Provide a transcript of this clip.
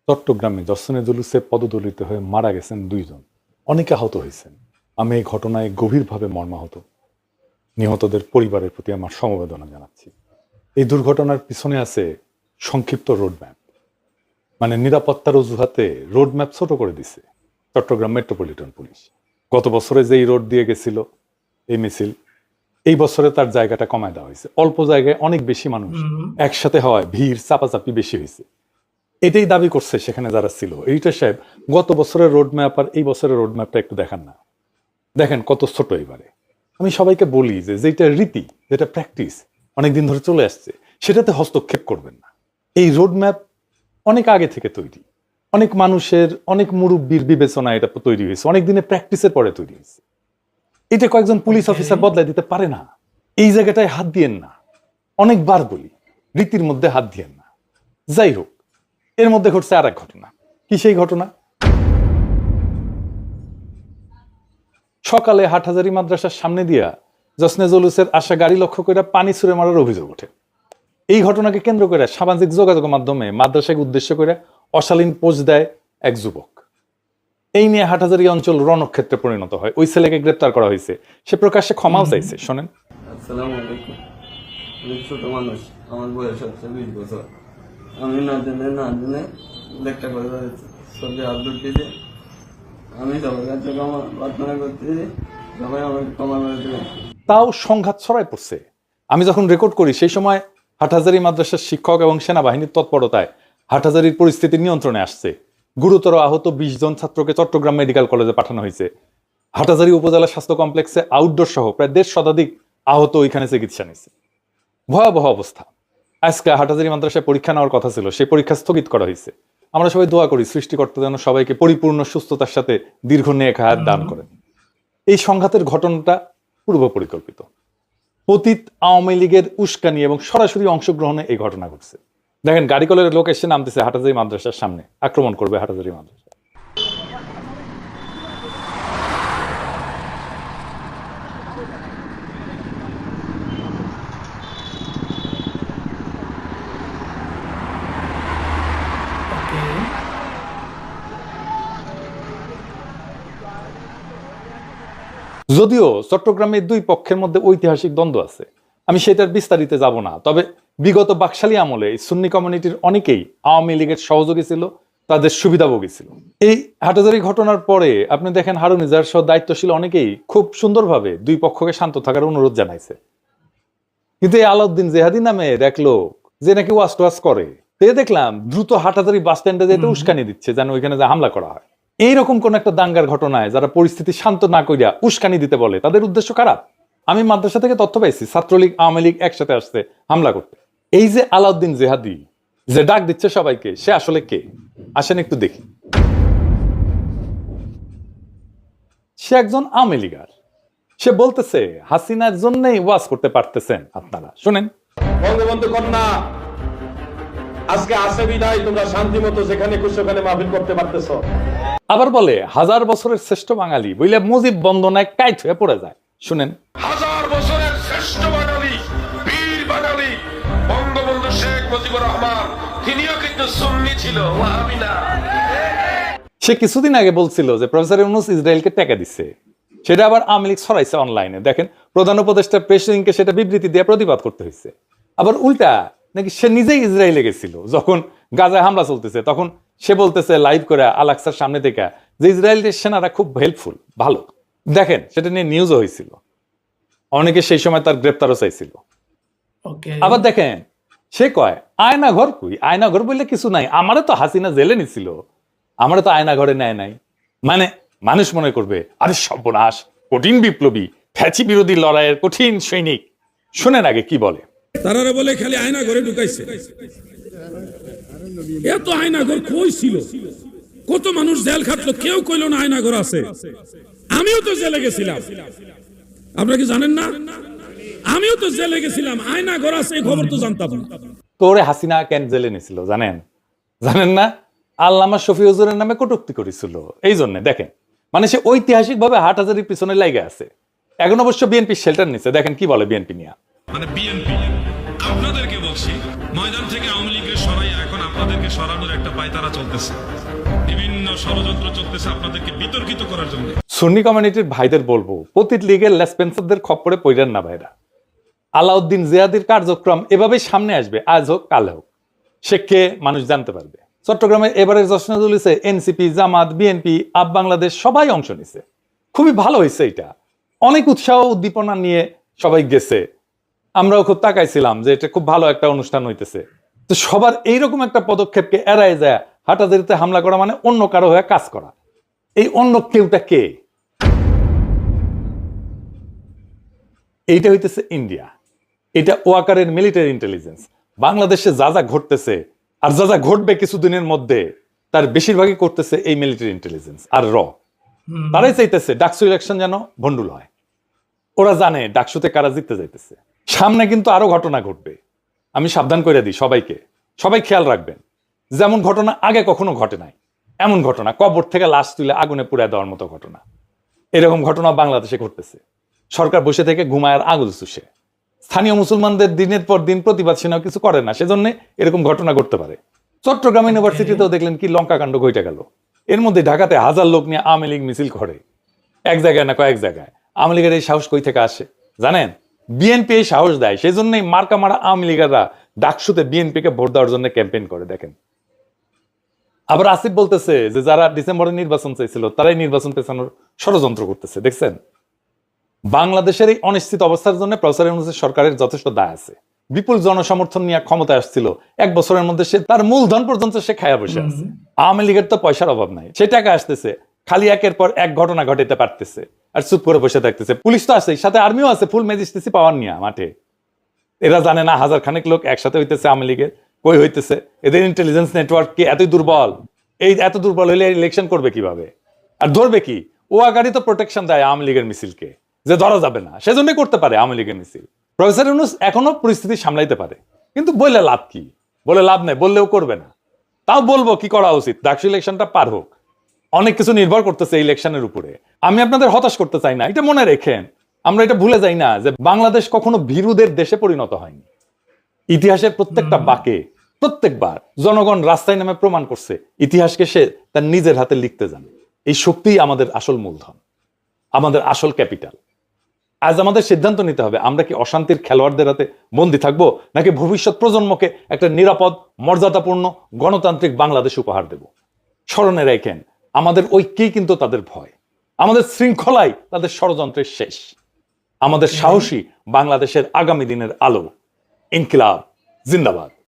চট্টগ্রামে জসনে জুলুসে পদদলিত হয়ে মারা গেছেন 2 জন, অনেকে আহত হয়েছেন। আমি এই ঘটনায় গভীরভাবে মর্মাহত। নিহতদের পরিবারের প্রতি আমার সমবেদনা জানাচ্ছি। এই দুর্ঘটনার পিছনে আছে সংক্ষিপ্ত রোডম্যাপ, মানে নিরাপত্তার অজুহাতে রোডম্যাপ ছোট করে দিছে চট্টগ্রাম মেট্রোপলিটন পুলিশ। গত বছরে যেই রোড দিয়ে গেছিল এই মিছিল, এই বছরে তার জায়গাটা কমায় দেওয়া হয়েছে। অল্প জায়গায় অনেক বেশি মানুষ একসাথে হওয়ায় ভিড় চাপাচাপি বেশি হয়েছে। এটাই দাবি করছে সেখানে যারা ছিল। এইটা সাহেব, গত বছরের রোডম্যাপ আর এই বছরের রোডম্যাপটা একটু দেখান না, দেখেন কত ছোট এবারে। আমি সবাইকে বলি যে যেটা রীতি, যেটা প্র্যাকটিস অনেকদিন ধরে চলে আসছে, সেটাতে হস্তক্ষেপ করবেন না। এই রোডম্যাপ অনেক আগে থেকে তৈরি, অনেক মানুষের, অনেক মুরব্বীর বিবেচনা এটা তৈরি হয়েছে, অনেক দিনের প্র্যাকটিসের পরে তৈরি হয়েছে। এটা কয়েকজন পুলিশ অফিসার বদলাই দিতে পারে না। এই জায়গাটায় হাত দিয়েন না, অনেকবার বলি, রীতির মধ্যে হাত দিয়েন না। যাই হোক, এর মধ্যে ঘটছে আর এক ঘটনা। কি সেই ঘটনা? সকালে হাটহাজারী মাদ্রাসার সামনে দিয়া জসনে জুলুসের আসা গাড়ি লক্ষ্য করে পানি ছুঁড়ে মারার অভিযোগ ওঠে। এই ঘটনাকে কেন্দ্র করে সামাজিক যোগাযোগের মাধ্যমে মাদ্রাসাকে উদ্দেশ্য করে অশালীন পোস্ট দেয় এক যুবক। এই নিয়ে হাটহাজারী অঞ্চল রণক্ষেত্রে পরিণত হয়। ওই ছেলেকে গ্রেপ্তার করা হয়েছে, সে প্রকাশ্যে ক্ষমাও চাইছে। শোনেন। আসসালামু আলাইকুম। আমি ছোট মানুষ, আমার বয়স হচ্ছে 20 বছর। আমি না জেনে লেখা করে ছবি আপলোড দিয়েছি। আমি সবার কাছে ক্ষমা প্রার্থনা করতেছি, সবাই আমাকে ক্ষমা করে দেবেন। তাও সংঘাত ছড়ায় পড়ছে। আমি যখন রেকর্ড করি সেই সময় হাটহাজারী মাদ্রাসার শিক্ষক এবং সেনাবাহিনীর তৎপরতায় হাটহাজারীর পরিস্থিতি নিয়ন্ত্রণে আসছে। গুরুতর আহত 20 জন ছাত্রকে চট্টগ্রাম মেডিকেল কলেজে পাঠানো হয়েছে। হাটহাজারী উপজেলা স্বাস্থ্য কমপ্লেক্সে আউটডোর সহ প্রায় 150 শতাধিক আহত ওইখানে চিকিৎসা নিচ্ছে। ভয়াবহ অবস্থা। আজকে হাটহাজারী মাদ্রাসায় পরীক্ষা নেওয়ার কথা ছিল, সেই পরীক্ষা স্থগিত করা হয়েছে। আমরা সবাই দোয়া করি সৃষ্টিকর্তা যেন সবাইকে পরিপূর্ণ সুস্থতার সাথে দীর্ঘ নেক হায়াত দান করেন। এই সংঘাতের ঘটনাটা পূর্ব পরিকল্পিত। পতিত আওয়ামী লীগের উস্কানি এবং সরাসরি অংশগ্রহণে এই ঘটনা ঘটছে। দেখেন, গাড়ি কলের লোক এসে নামতেছে হাটহাজারী মাদ্রাসার সামনে, আক্রমণ করবে হাটহাজারী মাদ্রাসা। যদিও চট্টগ্রামের 2 পক্ষের মধ্যে ঐতিহাসিক দ্বন্দ্ব আছে, আমি সেটার বিস্তারিতে যাব না। তবে বিগত বাকশালী আমলে সুন্নি কমিউনিটির অনেকেই আওয়ামী লীগের সহযোগী ছিল, তাদের সুবিধাভোগী ছিল। এই হাটহাজারী ঘটনার পরে আপনি দেখেন হারুনিজার সহ দায়িত্বশীল অনেকেই খুব সুন্দরভাবে 2 পক্ষকে শান্ত থাকার অনুরোধ জানাইছে। কিন্তু এই আলাউদ্দিন জেহাদি নামে এক লোক, যে নাকি ওয়াজ টোয়াজ করে, দেখলাম দ্রুত হাটহাজারী বাস স্ট্যান্ডে যেতে উস্কানি দিচ্ছে যেন ওইখানে যে হামলা করা হয়। এইরকম কোন একটা দাঙ্গার ঘটনায় যারা পরিস্থিতি শান্ত না করিয়া উস্কানি দিতে বলে, তাদের উদ্দেশ্য খারাপ। আমি মাদ্রাসা থেকে তথ্য পাইছি ছাত্রলীগ আওয়ামী লীগ একসাথে আসছে হামলা করতে। এই যে আলাউদ্দিন জেহাদি যে ডাক দিচ্ছে সবাইকে, সে আসলে কে? আসেন একটু দেখি। সে একজন আওয়ামী লীগার। সে বলতেছে হাসিনার জন্যই ওয়াজ করতে পারতেছেন আপনারা। শুনেন। বঙ্গবন্ধু কন্যা আজকে আসে বিদায় তোমরা শান্তি মতো যেখানে খুশি ওখানে মাহফিল করতে পারতেছ। আবার বলে 1000 বছরের শ্রেষ্ঠ বাঙালি বইলে মুজিব বন্দনায় কাইট হয়ে পড়ে যায়। শুনেন। 1000 বছরের শ্রেষ্ঠ বাঙালি, বীর বাঙালি বঙ্গবন্ধু শেখ মুজিবুর রহমান, তিনিও কিন্তু সুন্নি ছিল, ওয়াহাবি না। সে কিছুদিন আগে বলছিল যে প্রফেসর ইউনূস ইসরায়েলকে টাকা দিচ্ছে, সেটা আবার আওয়ামী লীগ ছড়াইছে অনলাইনে। দেখেন, প্রধান উপদেষ্টা প্রেসিডেন্টকে সেটা বিবৃতি দিয়ে প্রতিবাদ করতে হয়েছে। আবার উল্টা নাকি সে নিজেই ইসরায়েলে গেছিল, যখন গাজায় হামলা চলতেছে তখন সে বলতেছে লাইভ করে আল-আকসার সামনে থেকে যে ইসরায়েলের সেনারা খুব হেল্পফুল, ভালো। দেখেন, সেটা নিয়ে নিউজও হয়েছিল, অনেকে সেই সময় তার গ্রেপ্তারও চাইছিল। আবার দেখেন, সে কয় আয়না ঘর কই, আয়না ঘর বললে কিছু নাই, আমারে তো হাসিনা জেলে নিছিল, আমারে তো আয়না ঘরে নেয় নাই। মানে মানুষ মনে করবে আরে সর্বনাশ, কঠিন বিপ্লবী, ফ্যাচি বিরোধী লড়াইয়ের কঠিন সৈনিক। শুনেন আগে কি বলে। তারা বলে খালি আয়না ঘরে ঢুকাইছে। এত আয়না ঘর কই ছিল? কত মানুষ জেল খাটলো, কেউ কইল না আয়না ঘর আছে। আমিও তো জেলে গেছিলাম, আপনারা কি জানেন না? আমিও তো জেলে গেছিলাম, আয়না ঘর আছে এই খবর তো জানতাম না। তোরে হাসিনা কেন জেলে নিছিল জানেন? জানেন না? আল্লামা শফি হুজুরের নামে কটূক্তি করেছিল, এই জন্য। দেখেন, মানে সে ঐতিহাসিক ভাবে হাটহাজারীর পিছনে লাগে আছে। এখন অবশ্য বিএনপি শেল্টার নিচ্ছে। দেখেন কি বলে বিএনপি নিয়ে। মানে বিএনপি আপনাদেরকে বলছি, ময়দান থেকে আওয়ামী লীগের সরাই এখন আপনাদেরকে থেকে সরানোর একটা পায়তারা চলতেছে, বিভিন্ন ষড়যন্ত্র চলতেছে আপনাদেরকে বিতর্কিত করার জন্য। সুন্নি কমিউনিটির ভাইদের বলবো, পতিত লীগের লেসপেন্সারদের খপ্পরে পড়েন না ভাইরা। আলাউদ্দিন জিয়াদির কার্যক্রম এভাবেই সামনে আসবে, আজ হোক কাল হোক, সে কে মানুষ জানতে পারবে। চট্টগ্রামের এবারের জশ্নে জুলুসে এনসিপি, জামাত, বিএনপি, আপ বাংলাদেশ সবাই অংশ নিছে। খুবই ভালো হয়েছে এটা, অনেক উৎসাহ উদ্দীপনা নিয়ে সবাই গেছে। আমরাও খুব তাকাইছিলাম যে এটা খুব ভালো একটা অনুষ্ঠান হইতেছে। তো সবার এইরকম একটা পদক্ষেপকে এড়ায় যায় হাটাজারিতে হামলা করা মানে অন্য কারো হয়ে কাজ করা। এই অন্য কেউটা কে? এইটা হইতেছে ইন্ডিয়া, এটা ওয়াকারের মিলিটারি ইন্টেলিজেন্স। বাংলাদেশে যা যা ঘটতেছে আর যা যা ঘটবে কিছুদিনের মধ্যে, তার বেশিরভাগই করতেছে এই মিলিটারি ইন্টেলিজেন্স আর তারাই চাইতেছে ডাকসু ইলেকশন যেন ভন্ডুল হয়। ওরা জানে ডাকসুতে কারা জিততে যাইতেছে। সামনে কিন্তু আরো ঘটনা ঘটবে, আমি সাবধান করে দিই সবাইকে। সবাই খেয়াল রাখবেন, যেমন ঘটনা আগে কখনো ঘটে নাই এমন ঘটনা, কবর থেকে লাশ তুলে আগুনে পুড়ায় দেওয়ার মতো ঘটনা, এরকম ঘটনা বাংলাদেশে ঘটতেছে। সরকার বসে থেকে ঘুমায় আর আঙুল চুষে। স্থানীয় মুসলমানদের দিনের পর দিন প্রতিবাদ সেনাও কিছু করে না, সেজন্য এরকম ঘটনা ঘটতে পারে। চট্টগ্রাম ইউনিভার্সিটিতেও দেখলেন কি লঙ্কা কাণ্ড ঘটে গেল। এর মধ্যে ঢাকাতে হাজার লোক নিয়ে আওয়ামী লীগ মিছিল করে, এক জায়গায় না কয়েক জায়গায়। আওয়ামী লীগের এই সাহস কই থেকে আসে জানেন? বিএনপি এই সাহস দেয়, সেই জন্যই মার্কা মারা আওয়ামী লীগেরা ডাকসুতে বিএনপিকে ভোট দেওয়ার জন্য ক্যাম্পেইন করে। দেখেন, আবার আসিফ বলতেছে যে যারা ডিসেম্বরে নির্বাচন চাইছিল তারাই নির্বাচন পেছানোর ষড়যন্ত্র করতেছে। দেখছেন, বাংলাদেশের এই অনিশ্চিত অবস্থার জন্য প্রফেসর ইউনূসের সরকারের যথেষ্ট দায় আছে। বিপুল জনসমর্থন নিয়ে ক্ষমতায় আসছিল, 1 বছরের মধ্যে সে তার মূলধন পর্যন্ত সে খায়া বসে আছে। আওয়ামী লীগের তো পয়সার অভাব নাই, সে টাকা আসতেছে, খালি একের পর এক ঘটনা ঘটাতে পারতেছে আর চুপ করে বসে থাকতেছে। পুলিশ তো আছে, সাথে আর্মিও আছে, ফুল ম্যাজিস্ট্রেসি পাওয়ার নিয়ে মাঠে। এরা জানে না 1000 খানেক লোক একসাথে হইতেছে আওয়ামী লীগের, কই হইতেছে। এদের ইন্টেলিজেন্স নেটওয়ার্ক কি এতই দুর্বল? এই এত দুর্বল হইলে ইলেকশন করবে কিভাবে? আর ধরবে কি? ওয়াকারি তো প্রোটেকশন দেয় আওয়ামী লীগের মিছিলকে, যে ধরা যাবে না, সেজন্যই করতে পারে আওয়ামী লীগের মিছিল। প্রফেসর ইউনূস এখনো পরিস্থিতি সামলাইতে পারে, কিন্তু বললে লাভ কি? বলে লাভ নেই, বললেও করবে না। তাও বলবো কি করা উচিত, ডাকসু ইলেকশনটা পার হোক। অনেক কিছু নির্ভর করতেছে এই ইলেকশনের উপরে। আমি আপনাদের হতাশ করতে চাই না, এটা মনে রেখেন। আমরা এটা ভুলে যাই না যে বাংলাদেশ কখনো ভীরুদের দেশে পরিণত হয়নি। ইতিহাসের প্রত্যেকটা বাঁকে প্রত্যেকবার জনগণ রাস্তায় নামে প্রমাণ করছে ইতিহাসকে সে তার নিজের হাতে লিখতে জানে। এই শক্তিই আমাদের আসল মূলধন, আমাদের আসল ক্যাপিটাল। আজ আমাদের সিদ্ধান্ত নিতে হবে, আমরা কি অশান্তির খেলোয়াড়দের হাতে বন্দী থাকবো, নাকি ভবিষ্যৎ প্রজন্মকে একটা নিরাপদ, মর্যাদাপূর্ণ, গণতান্ত্রিক বাংলাদেশ উপহার দেব? স্মরণে রাখেন, আমাদের ঐক্যেই কিন্তু তাদের ভয়, আমাদের শৃঙ্খলাই তাদের ষড়যন্ত্রের শেষ। আমাদের সাহসী বাংলাদেশের আগামী দিনের আলো। ইনকিলাব জিন্দাবাদ।